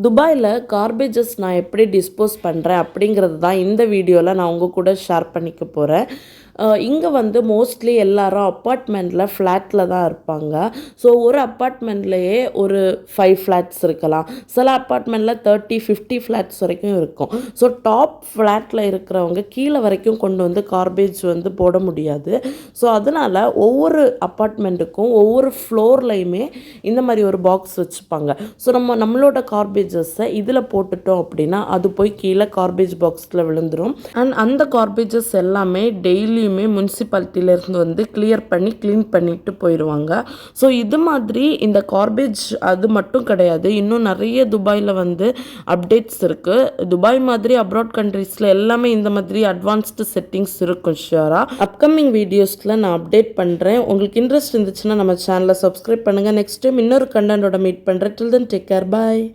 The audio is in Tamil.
துபாயில் கார்பேஜஸ் நான் எப்படி டிஸ்போஸ் பண்ணுறேன் அப்படிங்கிறது தான் இந்த வீடியோவில் நான் உங்கள் கூட ஷேர் பண்ணிக்க போகிறேன். இங்கே வந்து மோஸ்ட்லி எல்லாரும் அப்பார்ட்மெண்ட்டில் ஃப்ளாட்டில் தான் இருப்பாங்க. ஸோ ஒரு அப்பார்ட்மெண்ட்லேயே ஒரு 5 ஃப்ளாட்ஸ் இருக்கலாம். சில அப்பார்ட்மெண்ட்டில் 30-50 ஃப்ளாட்ஸ் வரைக்கும் இருக்கும். ஸோ டாப் ஃப்ளாட்டில் இருக்கிறவங்க கீழே வரைக்கும் கொண்டு வந்து கார்பேஜ் வந்து போட முடியாது. ஸோ அதனால் ஒவ்வொரு அப்பார்ட்மெண்ட்டுக்கும் ஒவ்வொரு ஃப்ளோர்லையுமே இந்த மாதிரி ஒரு பாக்ஸ் வச்சுப்பாங்க. ஸோ நம்மளோட கார்பேஜஸை இதில் போட்டுட்டோம் அப்படின்னா அது போய் கீழே கார்பேஜ் பாக்ஸில் விழுந்துடும். அண்ட் அந்த கார்பேஜஸ் எல்லாமே டெய்லியுமே முனிசிபாலிட்டியிலேருந்து வந்து க்ளீன் பண்ணிட்டு போயிடுவாங்க. ஸோ இது மாதிரி இந்த கார்பேஜ் அது மட்டும் கிடையாது, இன்னும் நிறைய துபாயில் வந்து அப்டேட்ஸ் இருக்குது. துபாய் மாதிரி அப்ராட் கண்ட்ரீஸில் எல்லாமே இந்த மாதிரி அட்வான்ஸ்டு செட்டிங்ஸ் இருக்கும். ஷியராக அப்கமிங் வீடியோஸில் நான் அப்டேட் பண்ணுறேன். உங்களுக்கு இன்ட்ரெஸ்ட் இருந்துச்சுன்னா நம்ம சேனலை சப்ஸ்கிரைப் பண்ணுங்கள். நெக்ஸ்ட் டைம் இன்னொரு கண்டென்ட்டோட மீட் பண்ணுறேன். டில் தென் டேக் கேர், பாய்.